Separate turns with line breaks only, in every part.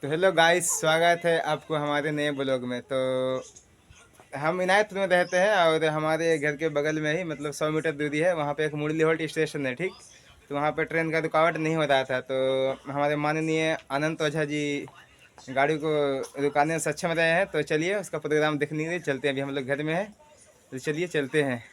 तो hello guys, स्वागत है आपको हमारे नए ब्लॉग में। तो हम इनायतपुर में रहते हैं और हमारे घर के बगल में ही मतलब 100 मीटर दूरी है, वहाँ पे एक मुरली हॉल्ट स्टेशन है। ठीक, तो वहाँ पे ट्रेन का रुकावट नहीं हो रहा था, तो हमारे माननीय अनंत ओझा जी गाड़ी को रुकाने में सक्षम रहे हैं। तो चलिए उसका प्रोग्राम देखने के लिए चलते हैं। अभी हम लोग घर में हैं, तो चलिए चलते हैं।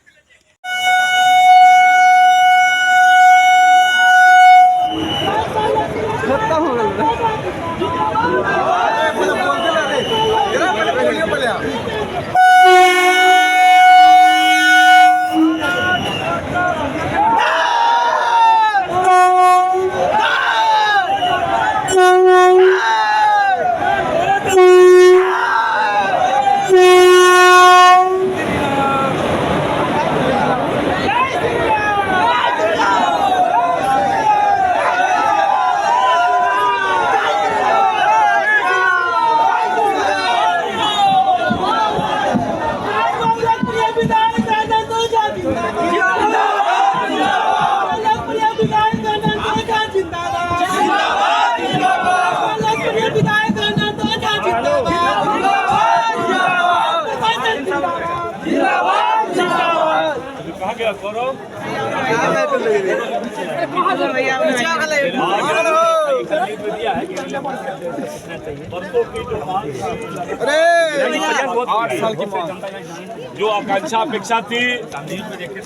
जो आकांक्षा अपेक्षा थी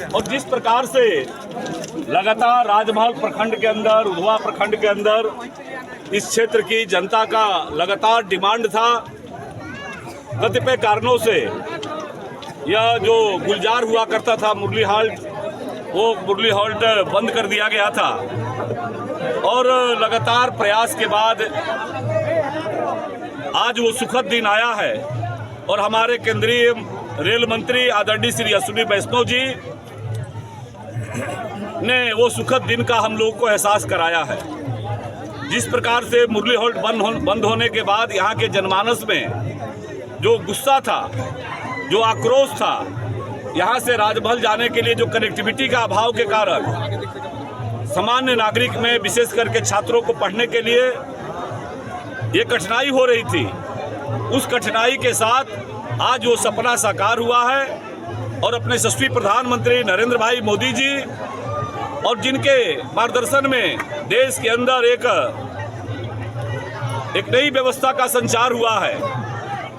और जिस प्रकार से लगातार राजमहल प्रखंड के अंदर, उधवा प्रखंड के अंदर इस क्षेत्र की जनता का लगातार डिमांड था, कतिपय कारणों से यह जो गुलजार हुआ करता था मुरली हॉल्ट, वो मुरली हॉल्ट बंद कर दिया गया था। और लगातार प्रयास के बाद आज वो सुखद दिन आया है और हमारे केंद्रीय रेल मंत्री आदरणीय श्री अश्विनी वैष्णव जी ने वो सुखद दिन का हम लोग को एहसास कराया है। जिस प्रकार से मुरली हॉल्ट बंद होने के बाद यहाँ के जनमानस में जो गुस्सा था, जो आक्रोश था, यहाँ से राजमहल जाने के लिए जो कनेक्टिविटी का अभाव के कारण सामान्य नागरिक में विशेष करके छात्रों को पढ़ने के लिए ये कठिनाई हो रही थी, उस कठिनाई के साथ आज वो सपना साकार हुआ है। और अपने यशस्वी प्रधानमंत्री नरेंद्र भाई मोदी जी और जिनके मार्गदर्शन में देश के अंदर एक नई व्यवस्था का संचार हुआ है,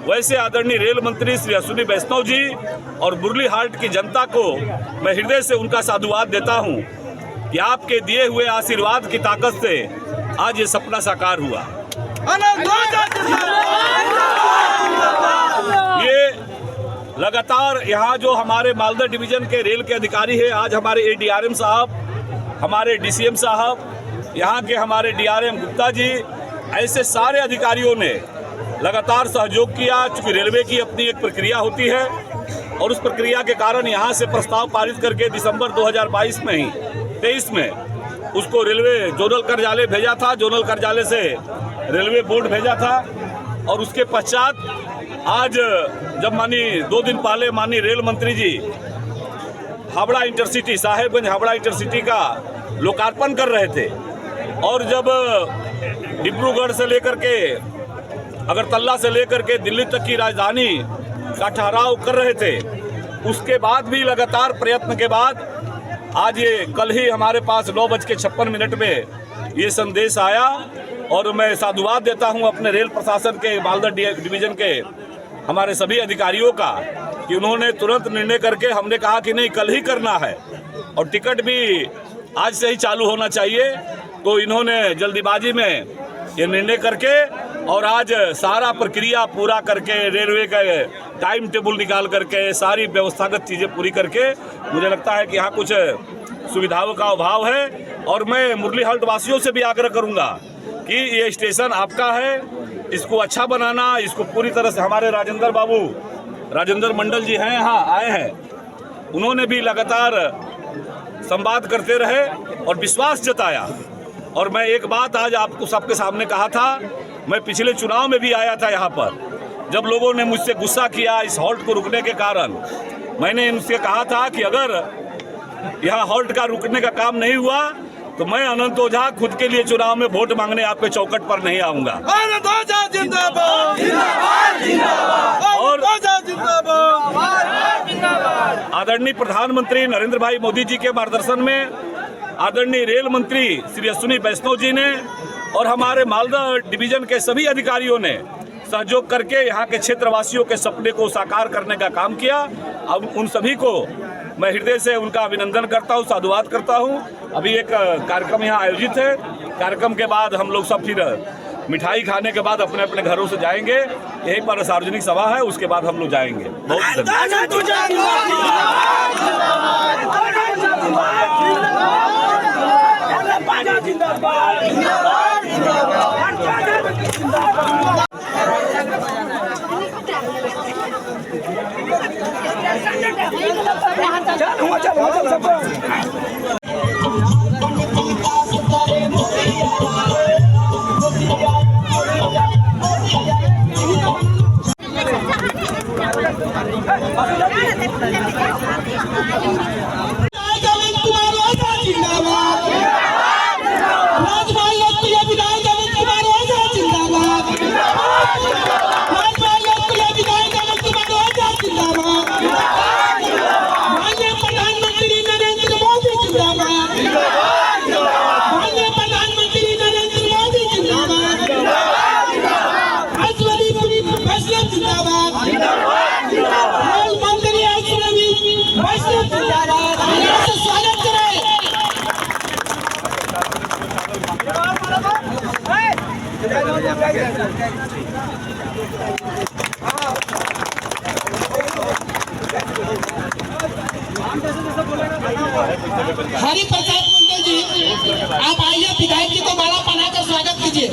वैसे आदरणीय रेल मंत्री श्री अश्विनी वैष्णव जी और मुरली हॉल्ट की जनता को मैं हृदय से उनका साधुवाद देता हूं कि आपके दिए हुए आशीर्वाद की ताकत से आज ये सपना साकार हुआ। ये लगातार यहाँ जो हमारे मालदा डिवीजन के रेल के अधिकारी हैं, आज हमारे एडीआरएम साहब, हमारे डीसीएम साहब, यहाँ के हमारे डीआरएम गुप्ता जी, ऐसे सारे अधिकारियों ने लगातार सहयोग किया। चूँकि रेलवे की अपनी एक प्रक्रिया होती है और उस प्रक्रिया के कारण यहाँ से प्रस्ताव पारित करके दिसंबर 2022 में ही 23 में उसको रेलवे जोनल कार्यालय भेजा था, जोनल कार्यालय से रेलवे बोर्ड भेजा था। और उसके पश्चात आज जब माननीय 2 दिन पहले माननीय रेल मंत्री जी हावड़ा इंटरसिटी, साहेबगंज हावड़ा इंटरसिटी का लोकार्पण कर रहे थे और जब डिब्रूगढ़ से लेकर के अगरतला से लेकर के दिल्ली तक की राजधानी का ठहराव कर रहे थे, उसके बाद भी लगातार प्रयत्न के बाद आज ये कल ही हमारे पास 9:56 में ये संदेश आया। और मैं साधुवाद देता हूं अपने रेल प्रशासन के, मालदा डिवीजन के हमारे सभी अधिकारियों का कि उन्होंने तुरंत निर्णय करके, हमने कहा कि नहीं कल ही करना है और टिकट भी आज से ही चालू होना चाहिए, तो इन्होंने जल्दीबाजी में ये निर्णय करके और आज सारा प्रक्रिया पूरा करके, रेलवे का टाइम टेबल निकाल करके, सारी व्यवस्थागत चीज़ें पूरी करके, मुझे लगता है कि यहाँ कुछ सुविधाओं का अभाव है। और मैं मुरली हॉल्ट वासियों से भी आग्रह करूँगा कि ये स्टेशन आपका है, इसको अच्छा बनाना, इसको पूरी तरह से हमारे राजेंद्र मंडल जी हैं, यहाँ आए हैं, उन्होंने भी लगातार संवाद करते रहे और विश्वास जताया। और मैं एक बात आज आपको सबके सामने कहा था, मैं पिछले चुनाव में भी आया था यहाँ पर, जब लोगों ने मुझसे गुस्सा किया इस हॉल्ट को रुकने के कारण, मैंने इनसे कहा था कि अगर यहाँ हॉल्ट का रुकने का काम नहीं हुआ तो मैं अनंत ओझा खुद के लिए चुनाव में वोट मांगने आपके चौकट पर नहीं आऊंगा। और आदरणीय प्रधानमंत्री नरेंद्र भाई मोदी जी के मार्गदर्शन में आदरणीय रेल मंत्री श्री अश्विनी वैष्णव जी ने और हमारे मालदा डिवीजन के सभी अधिकारियों ने सहयोग करके यहाँ के क्षेत्रवासियों के सपने को साकार करने का काम किया। अब उन सभी को मैं हृदय से उनका अभिनंदन करता हूँ, साधुवाद करता हूँ। अभी एक कार्यक्रम यहाँ आयोजित है। कार्यक्रम के बाद हम लोग सब फिर मिठाई खाने के बाद अपने अपने घरों से जाएंगे। यहीं पर सार्वजनिक सभा है, उसके बाद हम लोग जाएंगे। बहुत
हरि प्रसाद मंडल जी, आप आइए, विधायक जी को माला पहनाकर स्वागत कीजिए।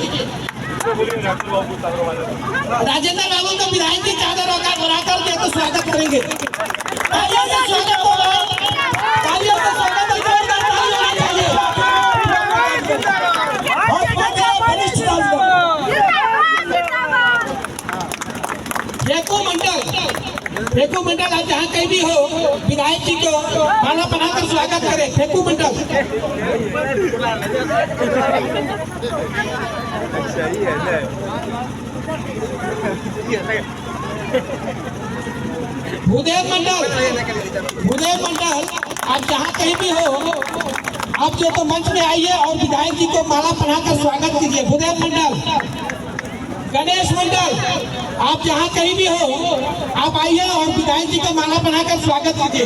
राजेंद्र बाबू को विधायक जी चादर बनाकर के तो स्वागत करेंगे। तालियों से स्वागत होगा, तालियों से स्वागत है, जोरदार ताली होनी चाहिए। फेकू मंडल आप जहाँ कहीं भी हो, विधायक जी को माला पहनाकर स्वागत करें। फेकू मंडल भूदेव मंडल आप जहाँ कहीं भी हो, आप जो तो मंच में आइए और विधायक जी को माला पहनाकर स्वागत कीजिए। भूदेव मंडल, गणेश मंडल आप जहाँ कहीं भी हो, आप आइए और विधायक जी को माला बनाकर स्वागत कीजिए।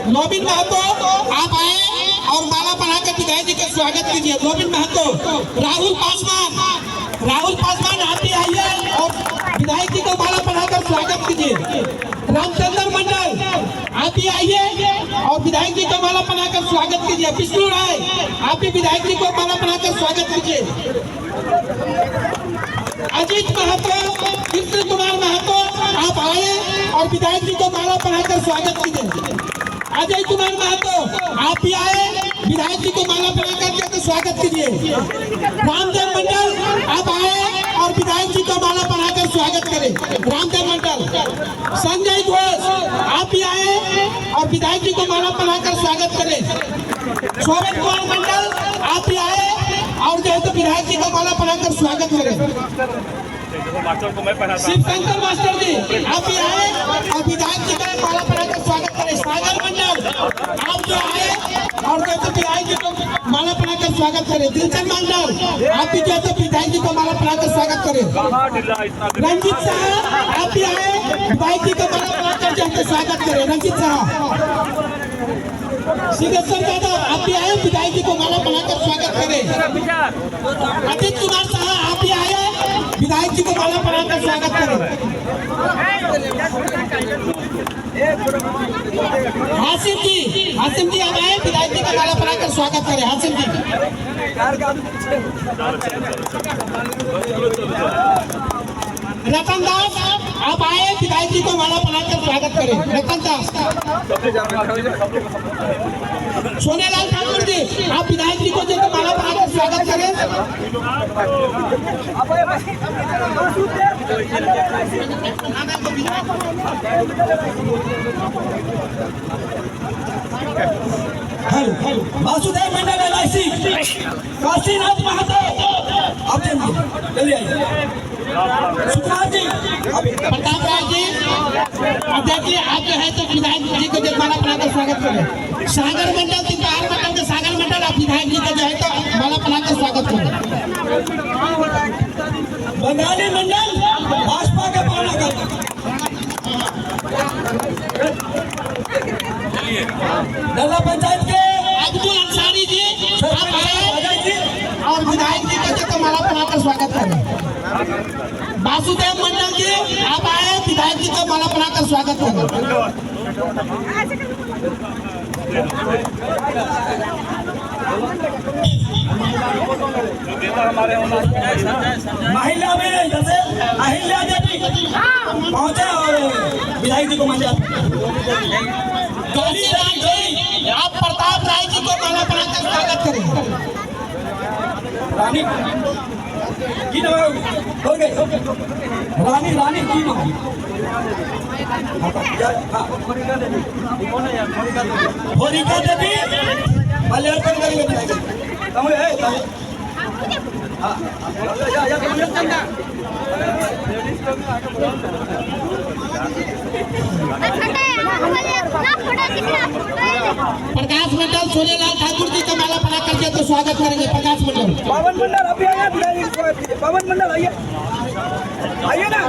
नोबिन महतो आप आए और माला बनाकर विधायक जी का स्वागत कीजिए। नोबिन महतो, राहुल पासवान आप भी आइए और विधायक जी को माला बनाकर स्वागत कीजिए। रामचंद्र मंडल आप भी आइए और विधायक जी को माला बनाकर स्वागत कीजिए। विष्णु राय आप भी विधायक जी को माला बनाकर स्वागत कीजिए। अजीत महतो, कृष्ण कुमार महतो आप आए और विधायक जी को माला बनाकर स्वागत कीजिए। अजय कुमार महतो आप भी आए, विधायक जी को माला बनाकर के स्वागत कीजिए। रामदेव मंडल आप आए और विधायक जी को माला बनाकर स्वागत करें। रामदेव मंडल, संजय घोष आप भी आए और विधायक जी को माला बनाकर स्वागत करें। शोभित कुमार मंडल आप भी आए और जो है तो विधायक जी को माला बनाकर स्वागत करें। शिवशंकर मास्टर जी आप भी आए और विधायक जी का माला बनाकर स्वागत करें। सागर मंडल आप जो आए और जो है तो विधायक जी को माला बनाकर स्वागत करें। दिलचंद मंडल आप भी जो है तो विधायक जी को माला बनाकर स्वागत करें। रंजीत शाह आप भी आए, विधायक जी को माला बनाकर जो है तो स्वागत करें। रंजीत शाह, सिद्धेश्वर यादव आप भी आए, विधायक जी को माला बनाकर स्वागत करें। अजीत कुमार शाह आप भी आए, विधायक जी को माला बनाकर स्वागत करें। हासिम जी आप आए, विधायक जी का माला बनाकर स्वागत करें। हासिम जी, रतन दास आप आए, विधायक जी को माला बनाकर स्वागत करें। रतन दास, सोनेलाल ठाकुर जी आप विधायक जी को जो माला बनाकर स्वागत करें। वासुदेव मंडल LIC, काशीनाथ महतो, आप जल्दी आइए। सुकुमार जी, प्रताप राय जी, अब देखिए आप जो है तो विधायक जी को माला पहनाकर स्वागत करें। सागर मंडल तिपार मंडल के सागर मंडल आप विधायक जी का जो है तो माला पहनाकर स्वागत करें। बंगाली मंडल भाजपा के पाना कर नगर पंचायत के अब्दुल अंसारी जी आप आए और विधायक जी का तो माला पहनाकर स्वागत करें। वासुदेव मंडल जी आप आए, विधायक जी को माला पहनाकर स्वागत करें। महिला में जैसे अहिल्या देवी पहुंचे और विधायक जी को मंचा आप प्रताप राय जी को माला पहनाकर स्वागत करें। रानी की नाम हो गई, रानी रानी की नाम होरिका देवी मल्यार्पण करेंगे। प्रकाश मंडल सोनेलाल ठाकुर जी का माला पहना करके तो स्वागत करेंगे। प्रकाश मंडल,
पवन मंडल अभी आया, पवन मंडल आइए, आइए ना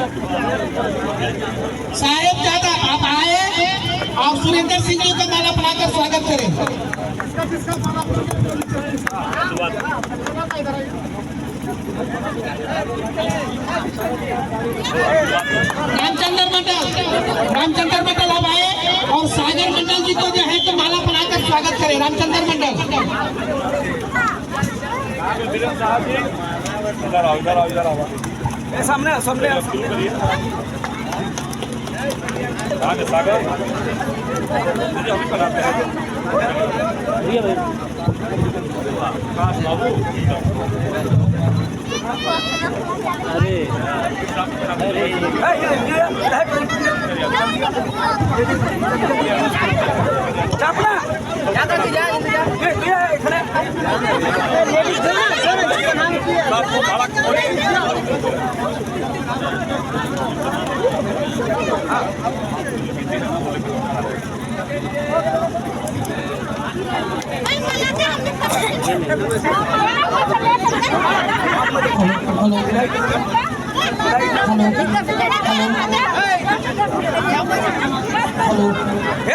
साहेब ज्यादा आप आए और सुरेंद्र सिंह जी का माला पहनाकर स्वागत करें। रामचंद्र मंडल अब आए और सागर मंडल जी को जो है तो माला पहनाकर स्वागत करें। रामचंद्र मंडल,
सामने सामने
सागर
चापना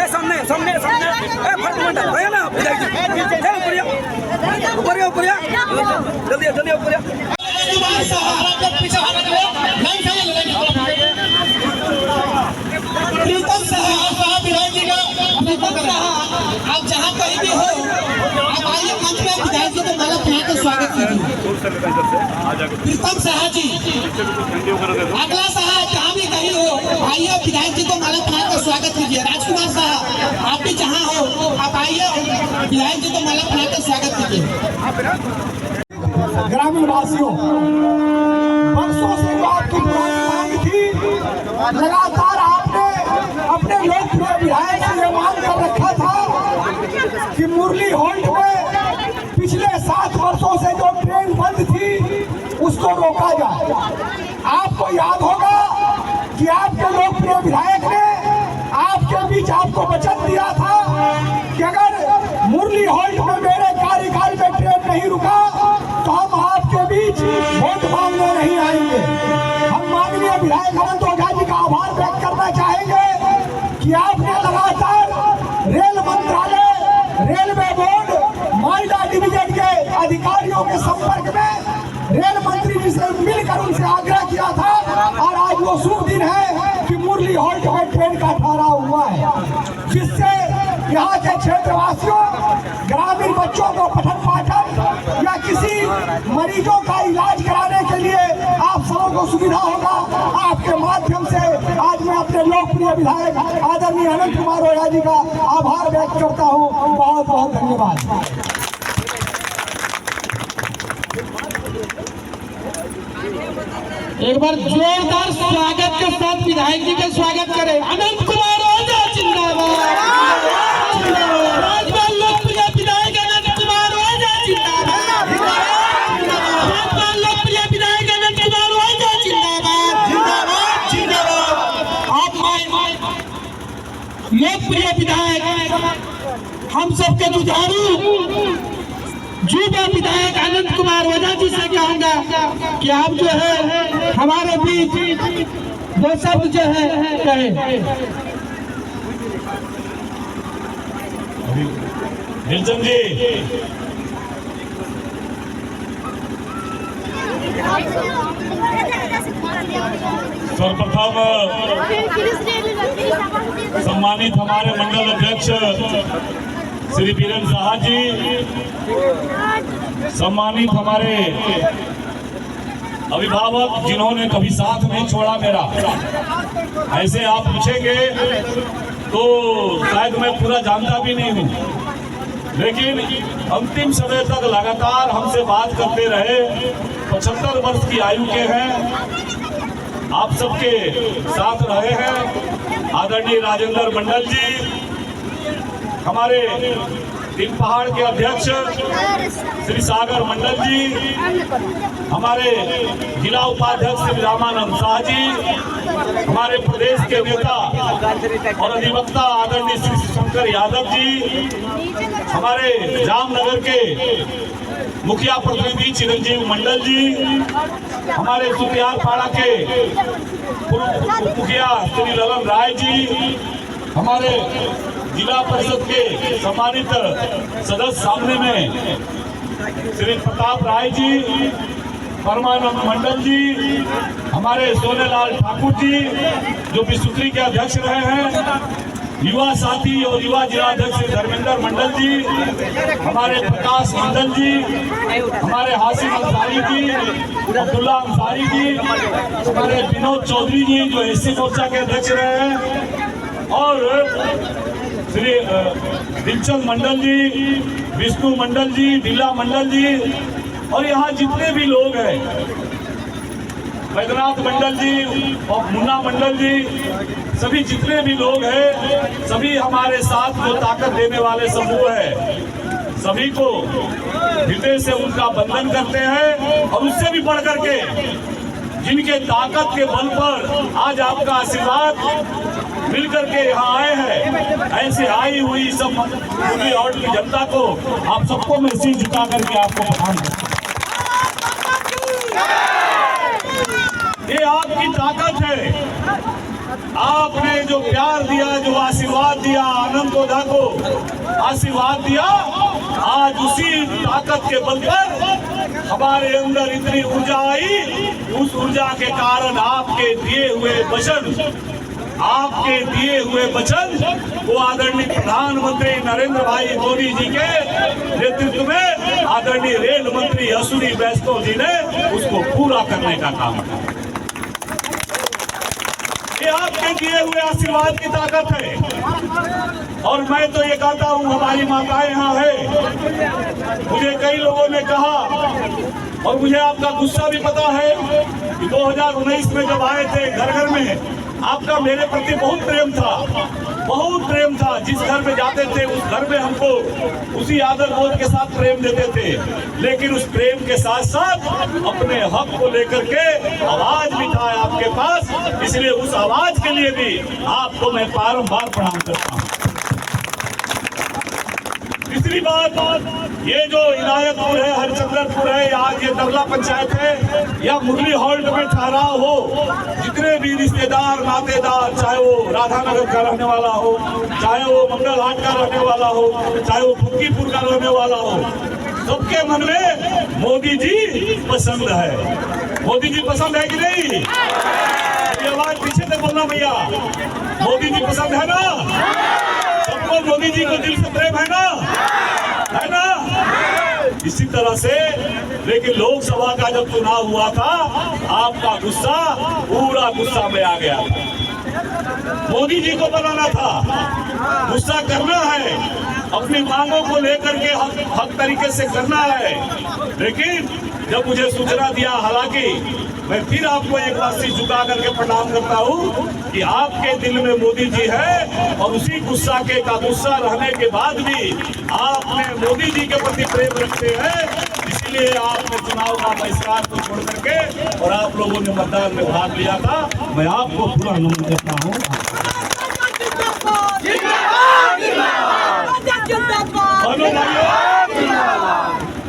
सामने सामने सामने फर्स्ट मंडल भैया ना ऊपर ऊपर जल्दी जल्दी ऊपर
प्रीतम साहब विधायक जी का प्रीतम साहब आप जहाँ कहीं भी हो आप आइए मंच में विधायक जी को माला पहनाकर स्वागत कीजिए। प्रीतम साहब जी अगला साहब जहाँ भी कहीं हो आइए विधायक जी को माला पहनाकर स्वागत कीजिए। राजकुमार साहब आप भी जहाँ हो आप आइए विधायक जी को माला पहनाकर स्वागत कीजिए।
ग्रामीण वासियों, वर्षों से जो आपकी पुरानी मांग थी, लगातार आपने अपने लोकप्रिय विधायक से यह मांग कर रखा था कि मुरली हॉल्ट में पिछले 7 वर्षों से जो ट्रेन बंद थी उसको रोका जाए। आपको याद होगा कि आपके लोकप्रिय विधायक ने आपके बीच आपको वचन दिया था कि अगर मुरली हॉल्ट में मेरे कार्यकाल में ट्रेन नहीं रुका तो हम आपके बीच वोट मांगने नहीं आएंगे। हम माननीय विधायक अनंत ओझा जी का आभार व्यक्त करना चाहेंगे कि आपने लगातार रेल मंत्रालय, रेलवे बोर्ड, मालदा डिवीजन के अधिकारियों के संपर्क में रेल मंत्री जी से मिलकर उनसे आग्रह किया था और आज वो शुभ दिन है कि मुरली हॉल्ट में ट्रेन का ठहराव हुआ है, जिससे यहाँ के क्षेत्रवासियों, ग्रामीण बच्चों को पठन पाठन या किसी मरीजों का इलाज कराने के लिए आप सबों को सुविधा होगा। आपके माध्यम से आज मैं अपने लोकप्रिय विधायक आदरणीय अनंत कुमार ओझा जी का आभार व्यक्त करता हूँ। बहुत बहुत धन्यवाद।
एक बार जोरदार स्वागत के साथ विधायक जी का स्वागत करें। अनंत कुमार ओझा जिंदाबाद, राजपाल लोकप्रिय विधायक अनंत कुमार ओझा जिंदाबाद, राजपाल लोकप्रिय विधायक अनंत कुमार ओझा जिंदाबाद, जिंदाबाद जिंदाबाद। आप लोकप्रिय विधायक हम सबके जुझारू युवा विधायक अनंत कुमार ओझा जी से कहूंगा कि आप जो है हमारे बीच दो शब्द जो है कहे।
दिलचंद जी, सर्वप्रथम सम्मानित हमारे मंडल अध्यक्ष श्री बीरेन साहा जी, सम्मानित हमारे अभिभावक जिन्होंने कभी साथ नहीं छोड़ा मेरा, ऐसे आप पूछेंगे तो शायद मैं पूरा जानता भी नहीं हूँ, लेकिन अंतिम समय तक लगातार हमसे बात करते रहे। 75 वर्ष की आयु के हैं, आप सबके साथ रहे हैं। आदरणीय राजेंद्र मंडल जी, हमारे तीन पहाड़ के अध्यक्ष श्री सागर मंडल जी, हमारे जिला उपाध्यक्ष श्री रामानंद शाह जी, हमारे प्रदेश के नेता और अधिवक्ता आदरणीय श्री शंकर यादव जी, हमारे जामनगर के मुखिया प्रतिनिधि चिरंजीव मंडल जी, हमारे सुखियारपाड़ा के मुखिया श्री ललन राय जी, हमारे जिला परिषद के सम्मानित सदस्य सामने में श्री प्रताप राय जी, परमानंद मंडल जी, हमारे सोनेलाल ठाकुर जी जो विश्वश्री के अध्यक्ष रहे हैं, युवा साथी और युवा जिला अध्यक्ष श्री धर्मेंद्र मंडल जी, हमारे प्रकाश मंडल जी, हमारे हासिम अंसारी जी, अब्दुल्ला अंसारी जी, हमारे विनोद चौधरी जी जो एससी मोर्चा के अध्यक्ष रहे हैं, और श्री दिलचंद मंडल जी, विष्णु मंडल जी, ढीला मंडल जी, और यहाँ जितने भी लोग हैं, वैद्यनाथ मंडल जी और मुन्ना मंडल जी, सभी जितने भी लोग हैं, सभी हमारे साथ जो ताकत देने वाले समूह है, सभी को हृदय से उनका वंदन करते हैं। और उससे भी बढ़ करके जिनके ताकत के बल पर आज आपका आशीर्वाद मिलकर के यहाँ आए हैं, ऐसे आई हुई सब पूरी और की जनता को आप सबको मैं सिर झुका करके आपको प्रणाम करता हूं। ये आपकी ताकत है, आपने जो प्यार दिया, जो आशीर्वाद दिया, आनंद ओझा को आशीर्वाद दिया, आज उसी ताकत के बल पर हमारे अंदर इतनी ऊर्जा आई। उस ऊर्जा के कारण आपके दिए हुए वचन वो आदरणीय प्रधानमंत्री नरेंद्र भाई मोदी जी के नेतृत्व में आदरणीय रेल मंत्री अश्विनी वैष्णव जी ने उसको पूरा करने का काम किया। ये आपके दिए हुए आशीर्वाद की ताकत है। और मैं तो ये कहता हूँ, हमारी माताएं यहाँ है, मुझे कई लोगों ने कहा, और मुझे आपका गुस्सा भी पता है कि 2019 में जब आए थे घर घर में, आपका मेरे प्रति बहुत प्रेम था। जिस घर में जाते थे उस घर में हमको उसी आदर बोध के साथ प्रेम देते थे, लेकिन उस प्रेम के साथ साथ अपने हक को लेकर के आवाज भी था आपके पास, इसलिए उस आवाज के लिए भी आपको मैं बारंबार प्रणाम करता हूँ। तीसरी बात, ये जो इनायतपुर है, हरिचंद्रपुर है, आज ये दरला पंचायत है या मुरली हॉल्ट में ठहराव हो, जितने भी रिश्तेदार नातेदार, चाहे वो राधानगर का रहने वाला हो, चाहे वो मंगल हाट का रहने वाला हो, चाहे वो फुक्कीपुर का रहने वाला हो, सबके मन में मोदी जी पसंद है। मोदी जी पसंद है कि नहीं? ये आवाज पीछे से बोलना भैया, मोदी जी पसंद है ना? सबको मोदी जी को दिल से प्रेम है ना? इसी तरह से, लेकिन लोकसभा का जब चुनाव हुआ था, आपका गुस्सा पूरा गुस्सा में आ गया था। मोदी जी को बनाना था, गुस्सा करना है अपनी मांगों को लेकर के हक तरीके से करना है। लेकिन जब मुझे सूचना दिया, हालांकि मैं फिर आपको एक बार सिर झुका करके प्रणाम करता हूँ कि आपके दिल में मोदी जी है और उसी गुस्सा रहने के बाद भी आपने मोदी जी के प्रति प्रेम रखते हैं, इसलिए आपने चुनाव का बहिष्कार को छोड़ करके और आप लोगों ने मतदान में भाग लिया था। मैं आपको पूरा नमन करता हूँ।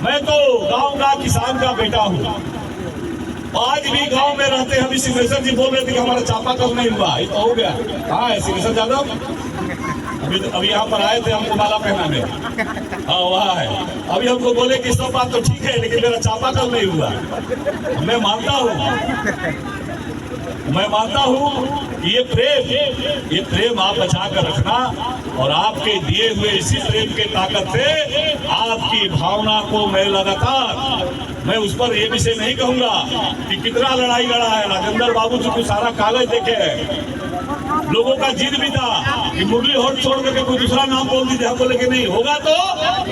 मैं तो गांव का किसान का बेटा हूँ। आज भी गांव में रहते हैं। अभी सिंहेश्वर जी बोल रहे थे कि हमारा चापाकल नहीं हुआ, ये तो हो गया। कहाँ है सिंहेश्वर यादव? अभी यहाँ पर आए थे हमको माला पहनाने। हाँ वहाँ है। अभी हमको बोले कि सब बात तो ठीक है लेकिन मेरा चापाकल नहीं हुआ। मैं मानता हूँ कि ये प्रेम आप बचा कर रखना और आपके दिए हुए इसी प्रेम के ताकत से आपकी भावना को मैं उस पर ये विषय नहीं कहूंगा कि कितना लड़ाई लड़ा है। राजेंद्र बाबू जी को सारा कागज देखे है। लोगों का जिद भी था कि मुरली हॉल्ट छोड़ करके कोई दूसरा नाम बोल दीजिए। हम बोले कि नहीं होगा तो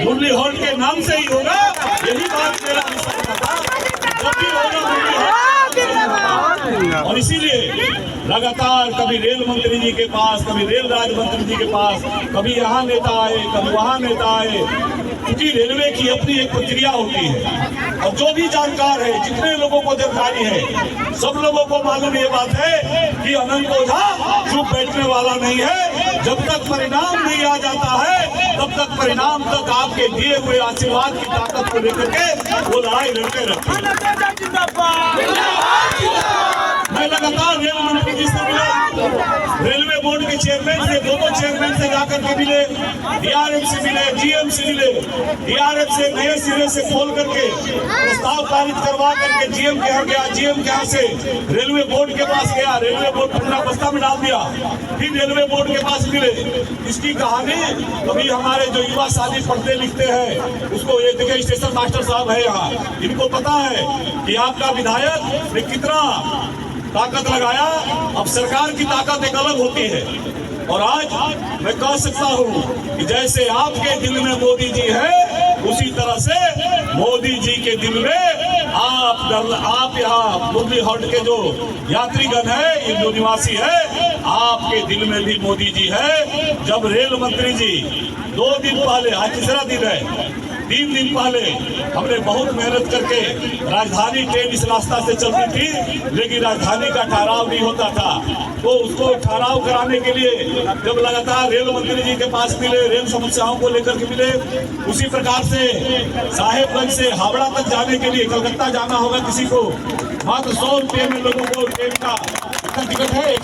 मुरली हॉल्ट के नाम से ही होगा। यही बात मेरा विश्वास था, जब भी होगा मुरली हॉल्ट। और इसीलिए लगातार कभी रेल मंत्री जी के पास, कभी रेल राज्य मंत्री जी के पास, कभी यहाँ नेता आए, कभी वहाँ नेता आए, क्योंकि रेलवे की अपनी एक प्रक्रिया होती है। और जो भी जानकार है, जितने लोगों को जानकारी है, सब लोगों को मालूम ये बात है कि अनंत ओझा चुप बैठने वाला नहीं है। जब तक परिणाम नहीं आ जाता है तब तक परिणाम तक आपके दिए हुए आशीर्वाद की ताकत को लेकर के वो लड़ाई लड़ते रहते हैं। मैं लगातार रेल मंत्री जी से मिला, रेलवे बोर्ड के चेयरमैन से, दो चेयरमैन से जाकर के मिले, डीआरएम से मिले, जीएम से मिले। डीआरएम से नए सिरे से खोल करके प्रस्ताव पारित करवा करके जीएम के यहाँ गया, जीएम के यहाँ से रेलवे बोर्ड के पास गया, रेलवे बोर्ड 15 बस्ता में डाल दिया, फिर रेलवे बोर्ड के पास मिले। इसकी कहानी कभी हमारे जो युवा साथी पढ़ते लिखते हैं, उसको ये देखिए स्टेशन मास्टर साहब है यहाँ, इनको पता है कि आपका विधायक ने कितना ताकत लगाया। अब सरकार की ताकत एक अलग होती है। और आज मैं कह सकता हूँ कि जैसे आपके दिल में मोदी जी है, उसी तरह से मोदी जी के दिल में आप यहाँ मुरली हॉल्ट के जो यात्रीगण है, ये जो निवासी है, आपके दिल में भी मोदी जी है। जब रेल मंत्री जी 2 दिन पहले, आज तीसरा दिन है, 3 दिन पहले हमने बहुत मेहनत करके राजधानी ट्रेन इस रास्ता से चलती थी, लेकिन राजधानी का ठहराव नहीं होता था। तो उसको ठहराव कराने के लिए जब लगातार रेल मंत्री जी के पास मिले, रेल समस्याओं को लेकर के मिले, उसी प्रकार से साहेबगंज से हावड़ा तक जाने के लिए, कलकत्ता जाना होगा किसी को, मात्र 100 रुपये में लोगों को ट्रेन का कितना टिकट है?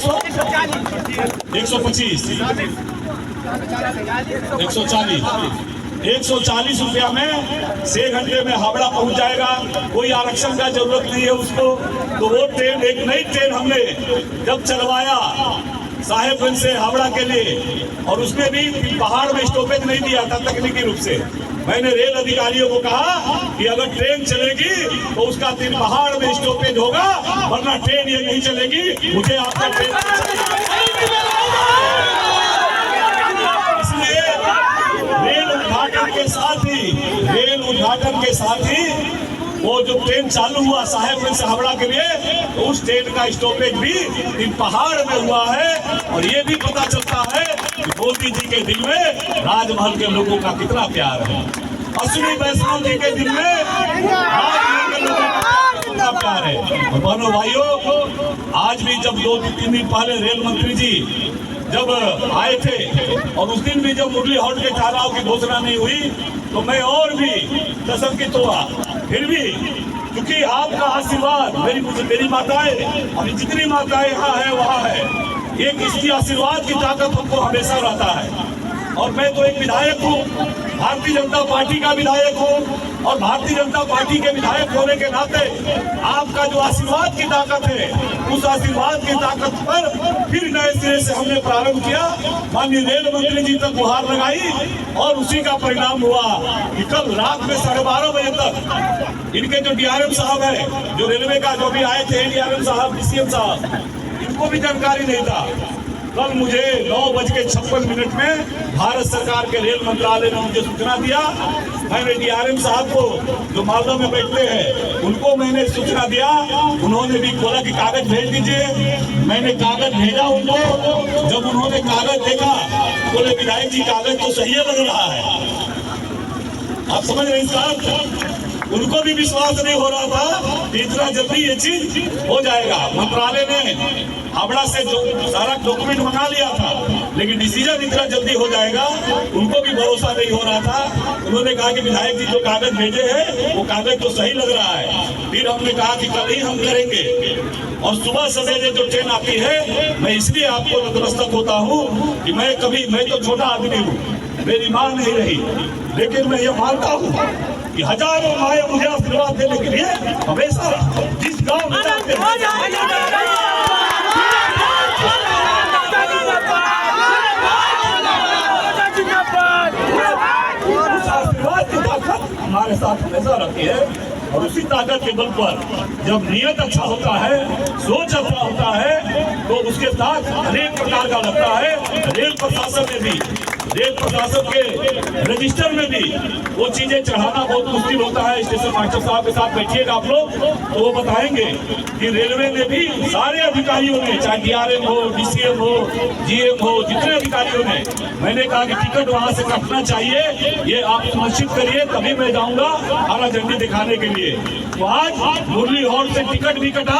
140 रुपया में 6 घंटे में हावड़ा पहुंच जाएगा। कोई आरक्षण का जरूरत नहीं है उसको। तो वो ट्रेन, एक नई ट्रेन हमने जब चलवाया साहेबगंज से हावड़ा के लिए, और उसमें भी पहाड़ में स्टॉपेज नहीं दिया था तकनीकी रूप से। मैंने रेल अधिकारियों को कहा कि अगर ट्रेन चलेगी तो उसका पहाड़ में स्टॉपेज होगा, वरना ट्रेन ये नहीं चलेगी। मुझे आपका ट्रेन रेल उद्घाटन के साथ ही वो जो ट्रेन चालू हुआ साहेबगंज से हावड़ा के लिए, तो उस ट्रेन का स्टॉपेज भी इन पहाड़ में हुआ है। और ये भी पता चलता है कि मोदी जी के दिल में राजमहल के लोगों का कितना प्यार है। अश्विनी वैष्णव जी के दिल में राजमहल के लोगों का कितना प्यार है। और बहनों भाइयों, आज भी जब 2-3 दिन पहले रेल मंत्री जी जब आए थे, और उस दिन भी जब मुरली हॉल्ट के ठहराव की घोषणा नहीं हुई, तो मैं और भी सशंकित हुआ। फिर भी क्योंकि आपका आशीर्वाद, मेरी माताएं और जितनी माताएं यहाँ है वहाँ है, एक इसकी आशीर्वाद की ताकत हमको हमेशा रहता है। और मैं तो एक विधायक हूँ, भारतीय जनता पार्टी का विधायक हूँ, और भारतीय जनता पार्टी के विधायक होने के नाते आपका जो आशीर्वाद की ताकत है, उस आशीर्वाद की ताकत पर फिर नए सिरे से हमने प्रारंभ किया। माननीय रेल मंत्री जी तक गुहार लगाई, और उसी का परिणाम हुआ कि कल रात में 12:30 बजे तक इनके जो डीआरएम साहब है, जो रेलवे का जो भी आए थे, डीआरएम साहब, डीसीएम साहब, इनको भी जानकारी नहीं था। कल मुझे 9:56 में भारत सरकार के रेल मंत्रालय ने मुझे सूचना दिया। मैंने डीआरएम साहब को जो मालदा में बैठते हैं उनको मैंने सूचना दिया। उन्होंने भी बोला कि कागज भेज दीजिए। मैंने कागज भेजा उनको। जब उन्होंने कागज देखा बोले विधायक जी कागज तो सही लग रहा है। आप समझ रहे हैं इस बात? उनको भी विश्वास नहीं हो रहा था कि इतना जल्दी ये चीज हो जाएगा। मंत्रालय ने हावड़ा से जो सारा डॉक्यूमेंट मंगा लिया था, लेकिन डिसीजन इतना जल्दी हो जाएगा उनको भी भरोसा नहीं हो रहा था। उन्होंने कहा कि विधायक जी जो कागज भेजे हैं वो कागज तो सही लग रहा है। फिर हमने कहा कि कल ही हम करेंगे। और सुबह सवेरे जो ट्रेन आती है, मैं इसलिए आपको नतमस्तक होता हूँ कि मैं तो छोटा आदमी हूँ, मेरी माँ नहीं रही, लेकिन मैं ये मानता हूँ कि हजारों माए मुझे आशीर्वाद देने के लिए हमेशा जिस गांव में जाते हैं उस आशीर्वाद की ताकत हमारे साथ हमेशा रहती है। और उसी ताकत के बल पर जब नियत अच्छा होता है, सोच अच्छा होता है, तो उसके साथ अनेक प्रकार का लगता है। रेल प्रशासन में भी, रेल प्रशासन के रजिस्टर में भी वो चीजें चढ़ाना बहुत मुश्किल होता है। स्टेशन मास्टर साहब के साथ बैठिएगा आप लोग तो वो बताएंगे कि रेलवे ने भी सारे अधिकारियों ने, चाहे डीआरएम हो, डीसीएम हो, जीएम हो, जितने अधिकारियों ने, मैंने कहा कि टिकट वहां से कटना चाहिए, ये आप सुनिश्चित करिए, तभी मैं जाऊंगा हरा झंडी दिखाने के लिए। तो आज मुरली हॉल्ट से टिकट भी कटा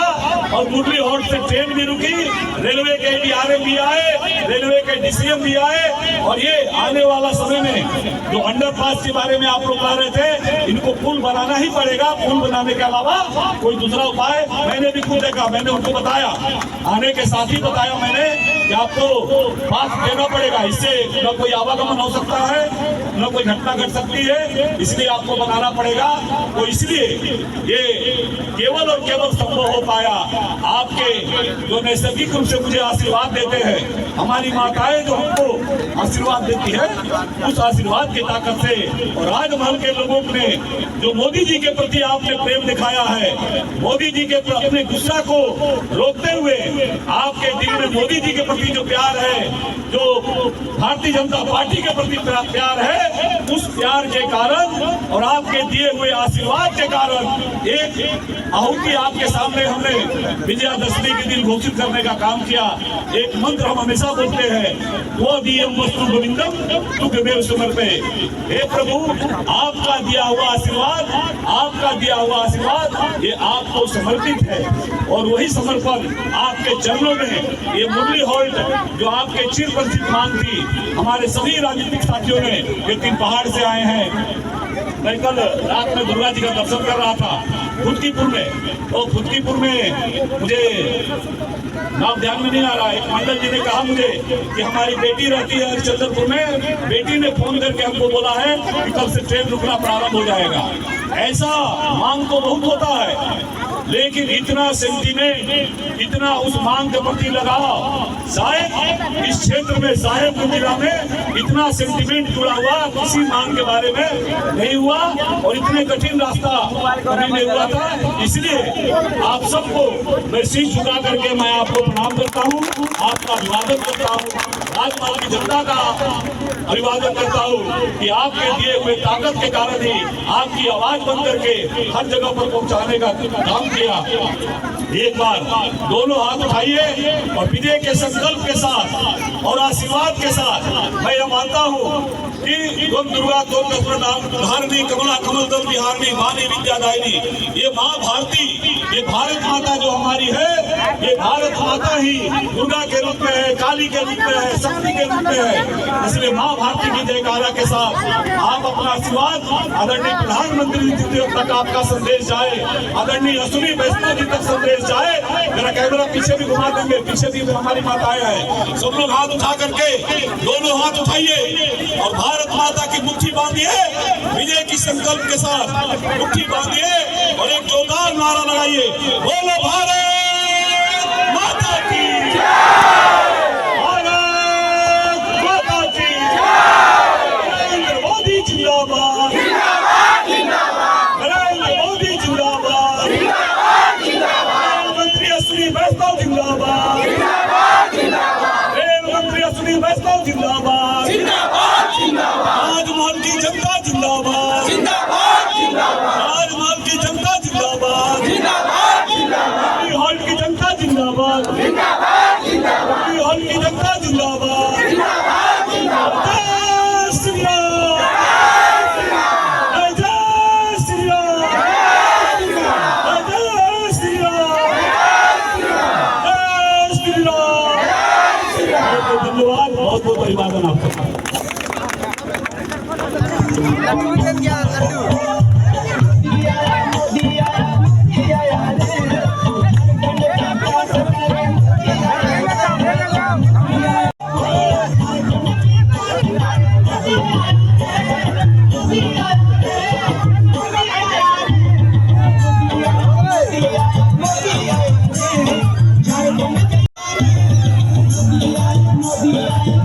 और मुरली हॉल्ट से ट्रेन भी रुकी। रेलवे के डीआरएम भी आए, रेलवे के डीसीएम भी आए। और ये आने वाला समय में जो अंडरपास के बारे में आप लोग कह रहे थे, इनको पुल बनाना ही पड़ेगा। पुल बनाने के अलावा कोई दूसरा उपाय मैंने भी खुद देखा, मैंने उनको बताया, आने के साथ ही बताया मैंने कि आपको पास देना पड़ेगा, इससे न कोई आवागमन हो सकता है, न कोई घटना घट सकती है, इसलिए आपको बनाना पड़ेगा। तो इसलिए ये केवल और केवल संभव हो पाया आपके जो नैसर्गिक रूप से मुझे आशीर्वाद देते हैं, हमारी माताएं जो हमको आशीर्वाद देती है, उस आशीर्वाद की ताकत से। और राजमहल के लोगों ने जो मोदी जी के प्रति आपने प्रेम दिखाया है, मोदी जी के अपने गुस्सा को रोकते हुए आपके दिल में मोदी जी के प्रति जो प्यार है, जो भारतीय जनता पार्टी के प्रति प्यार है, उस प्यार के कारण और आपके दिए हुए आशीर्वाद के कारण एक आहुति आपके सामने हमने विजयादशमी के दिन घोषित करने का काम किया। एक मंत्र हम हमेशा बोलते हैं, वो दियम वस्तु गोविंदम तुभ्यमेव समर्पये। हे प्रभु, आपका दिया हुआ आशीर्वाद, आपका दिया हुआ आशीर्वाद ये आपको समर्पित है। और वही समर्पण आपके चरणों में ये मुरली हॉल्ट जो आपके चिरपरिचित मांग थी, हमारे सभी राजनीतिक साथियों ने, लेकिन पहाड़ से आए हैं। मैं कल रात में दुर्गा जी का दर्शन कर रहा था फुटकीपुर में, और फुटकीपुर में मुझे नाम ध्यान में नहीं आ रहा, एक मंडल जी ने कहा मुझे कि हमारी बेटी रहती है हरिश्चंद्रपुर में, बेटी ने फोन करके हमको बोला है कि कल से ट्रेन रुकना प्रारंभ हो जाएगा। ऐसा मांग तो बहुत होता है, लेकिन इतना सेंटीमेंट, इतना उस मांग के प्रति लगाव शायद इस क्षेत्र में, साहेबगंज जिला में इतना सेंटीमेंट जुड़ा हुआ किसी मांग के बारे में नहीं हुआ। और इतने कठिन रास्ता कभी नहीं हुआ था। इसलिए आप सबको मैं शीश झुका करके मैं आपको प्रणाम करता हूँ, आपका अभिवादन करता हूँ, राजमहल की जनता का अभिवादन करता हूँ कि आपके दिए हुए ताकत के कारण ही आपकी आवाज बन करके हर जगह पर पहुंचाने का काम किया। एक बार दोनों हाथ उठाइए और विजय के संकल्प के साथ और आशीर्वाद के साथ मैं यह मानता हूँ कि तुम दुर्गा तुम धारणी कमला कमल दल बिहारणी वाणी विद्यादायिनी, ये माँ भारती, ये भारत माता जो हमारी है, ये भारत माता ही दुर्गा के रूप में है, काली के रूप में है, शक्ति के रूप में है। इसलिए माँ भारती की जयकारा के साथ आप अपना आशीर्वाद आदरणीय प्रधानमंत्री जी तक आपका संदेश जाए, आदरणीय अश्विनी वैष्णव जी तक संदेश जाए। मेरा कैमरा पीछे भी घुमा देंगे, पीछे भी हमारी माताएं हैं, सब लोग हाथ उठा करके दोनों हाथ उठाइए और भारत माता की मुट्ठी बांधिए, विजय की संकल्प के साथ मुट्ठी बांधिए और एक जोरदार नारा लगाइए, बोलो भारत माता की भारत माता की नरेंद्र मोदी जिंदाबाद, नरेंद्र मोदी जिंदाबाद, प्रधानमंत्री अश्विनी वैष्णव जिंदाबाद, रेल धन्यवाद, बहुत बहुत अभिवादन आपको।
मोदी